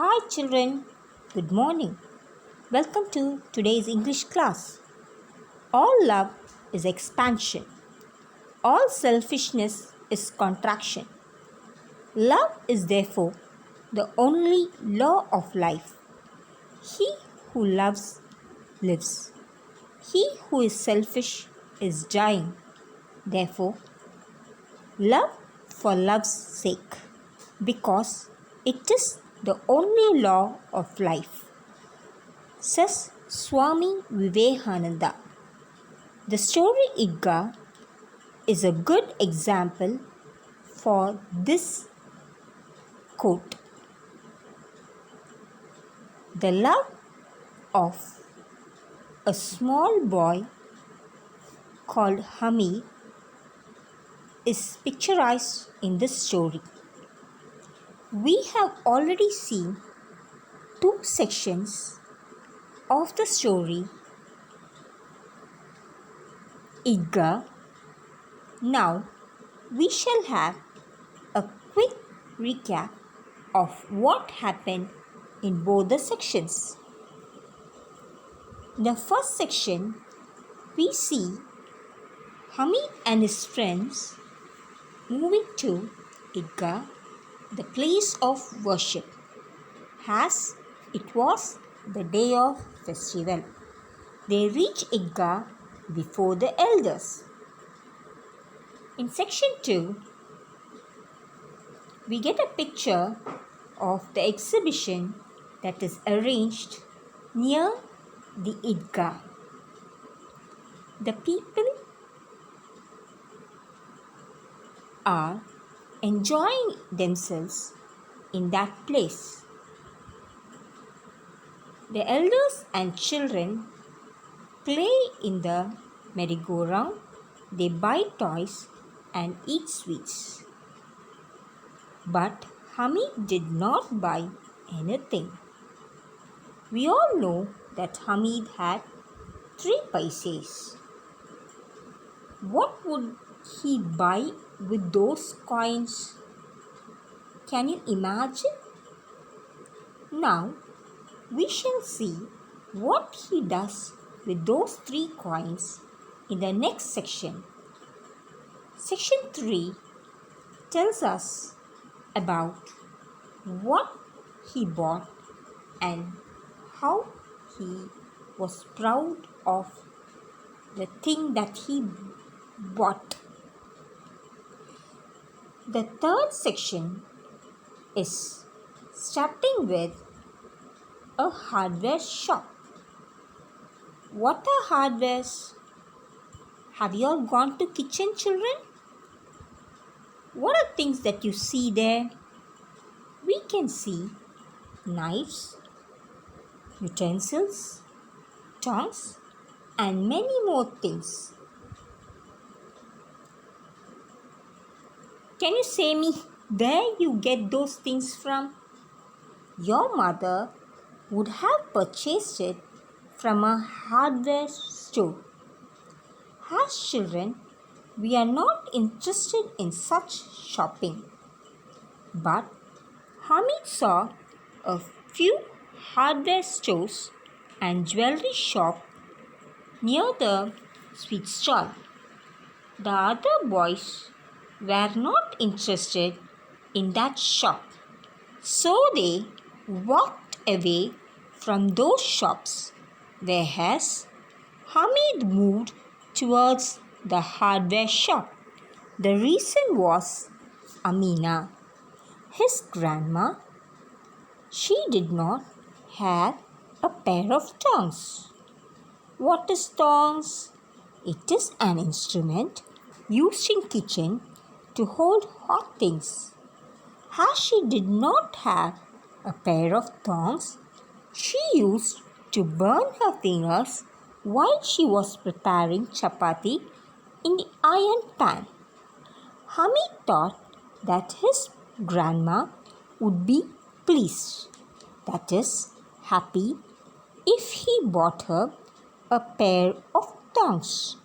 Hi children, good morning. Welcome to today's English class. All love is expansion. All selfishness is contraction. Love is therefore the only law of life. He who loves lives. He who is selfish is dying. Therefore, love for love's sake, because it is the only law of life, says Swami Vivekananda. The story Eidgah is a good example for this quote. The love of a small boy called Hamid is picturized in this story. We have already seen two sections of the story Eidgah. Now we shall have a quick recap of what happened in both the sections. In the first section, we see Hamid and his friends moving to Eidgah, the place of worship, as it was the day of festival. They reach Eidgah before the elders. In section 2, we get a picture of the exhibition that is arranged near the Eidgah. The people are enjoying themselves in that place. The elders and children play in the merry-go-round. They buy toys and eat sweets. But Hamid did not buy anything. We all know that Hamid had 3 paise. What would he buy with those coins? Can you imagine? Now we shall see what he does with those 3 coins in the next section. Section 3 tells us about what he bought and how he was proud of the thing that he bought. The third section is starting with a hardware shop. What are hardwares? Have you all gone to kitchen, children? What are things that you see there? We can see knives, utensils, tongs, and many more things. Can you say me where you get those things from? Your mother would have purchased it from a hardware store. As children, we are not interested in such shopping. But Hamid saw a few hardware stores and jewelry shop near the sweet stall. The other boys were not interested in that shop, so they walked away from those shops, whereas Hamid moved towards the hardware shop. The reason was Amina, his grandma. She did not have a pair of tongs. What is tongs? It is an instrument used in kitchen to hold hot things. As she did not have a pair of tongs, she used to burn her fingers while she was preparing chapati in the iron pan. Hamid thought that his grandma would be pleased, that is, happy, if he bought her a pair of tongs.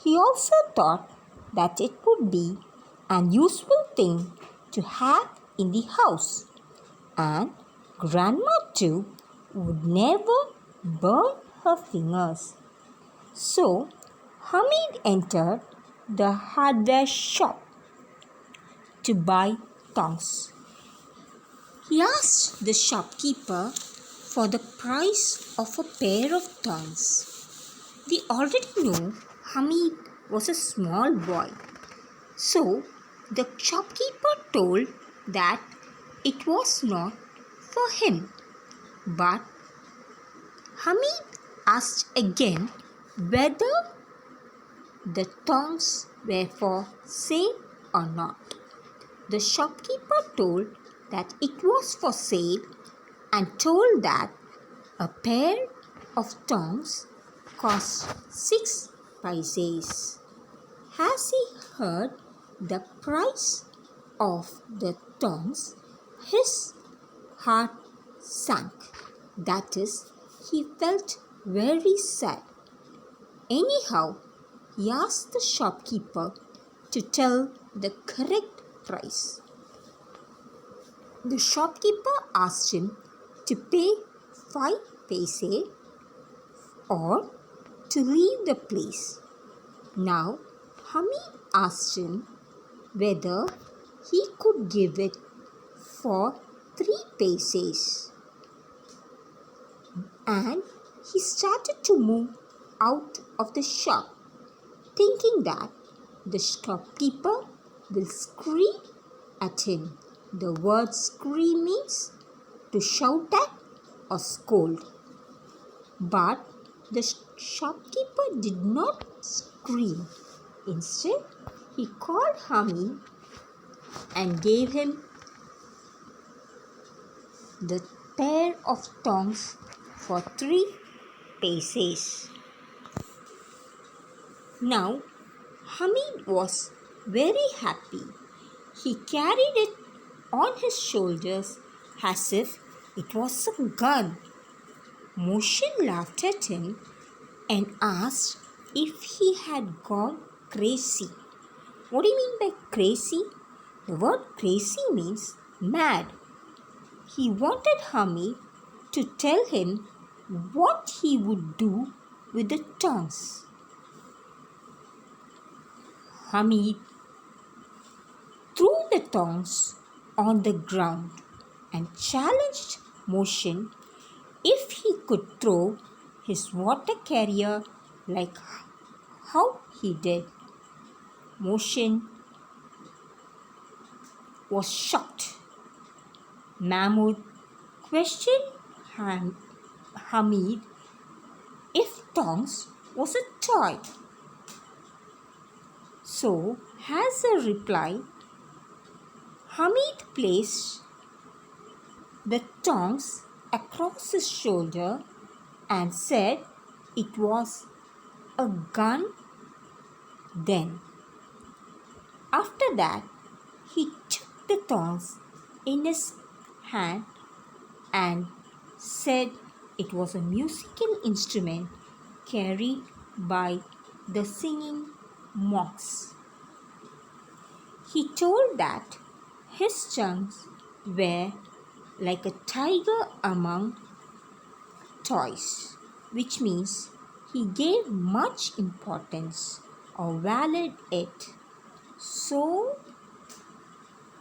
He also thought that it would be an useful thing to have in the house, and Grandma too would never burn her fingers. So Hamid entered the hardware shop to buy tongs. He asked the shopkeeper for the price of a pair of tongs. We already know Hamid was a small boy, so the shopkeeper told that it was not for him. But Hamid asked again whether the tongs were for sale or not. The shopkeeper told that it was for sale and told that a pair of tongs cost 6 paise. As he heard the price of the tongs, his heart sank. That is, he felt very sad. Anyhow, he asked the shopkeeper to tell the correct price. The shopkeeper asked him to pay 5 paise or to leave the place. Now, Hamid asked him whether he could give it for 3 paise. And he started to move out of the shop, thinking that the shopkeeper will scream at him. The word scream means to shout at or scold. But the shopkeeper did not scream. Instead, he called Hamid and gave him the pair of tongs for 3 paise. Now, Hamid was very happy. He carried it on his shoulders as if it was a gun. Mohsin laughed at him and asked if he had gone crazy. What do you mean by crazy? The word crazy means mad. He wanted Hamid to tell him what he would do with the tongs. Hamid threw the tongs on the ground and challenged Mohsin if he could throw his water carrier like how he did. Mohsin was shocked. Mahmud questioned Hamid if tongs was a toy. So, as a reply, Hamid placed the tongs across his shoulder and said it was a gun then. After that, he took the tongs in his hand and said it was a musical instrument carried by the singing monks. He told that his tongs were like a tiger among toys, which means he gave much importance or valued it so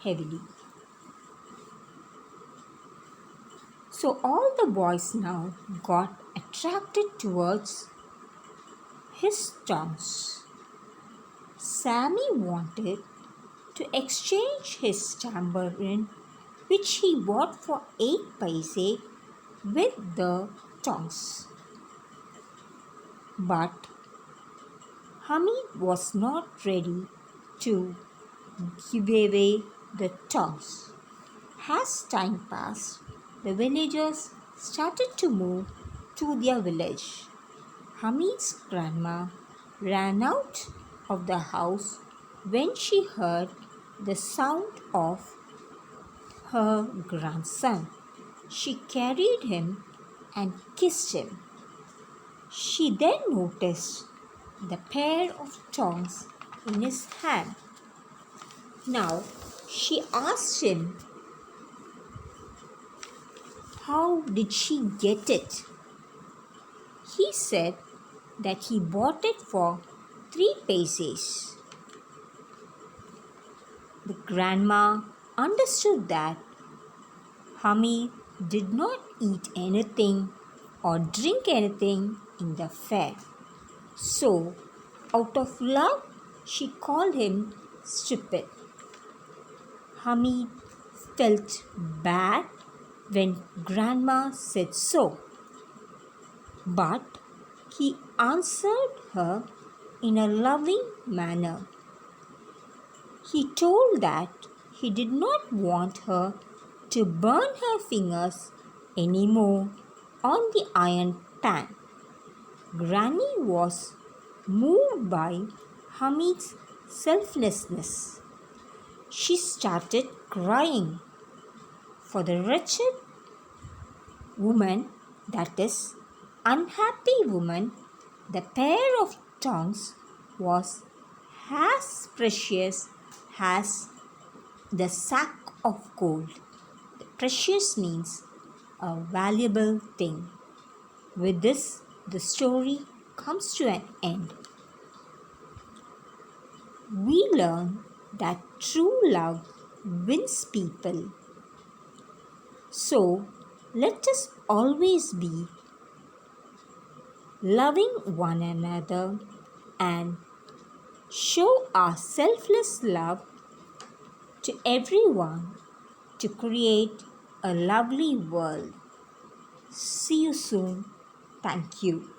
heavily. So all the boys now got attracted towards his tongs. Sammy wanted to exchange his tambourine, which he bought for 8 paise, with the tongs. But Hamid was not ready to give away the tongs. As time passed, the villagers started to move to their village. Hamid's grandma ran out of the house when she heard the sound of her grandson. She carried him and kissed him. She then noticed the pair of tongs in his hand. Now she asked him How did she get it? He said that he bought it for 3 paise. The grandma understood that Hamid did not eat anything or drink anything in the fair. So, out of love, she called him stupid. Hamid felt bad when Grandma said so, but he answered her in a loving manner. He told that he did not want her to burn her fingers anymore on the iron pan. Granny was moved by Hamid's selflessness. She started crying. For the wretched woman, that is, unhappy woman, the pair of tongues was as precious as the sack of gold. Precious means a valuable thing. With this, the story comes to an end. We learn that true love wins people. So, let us always be loving one another and show our selfless love to everyone to create a lovely world. See you soon. Thank you.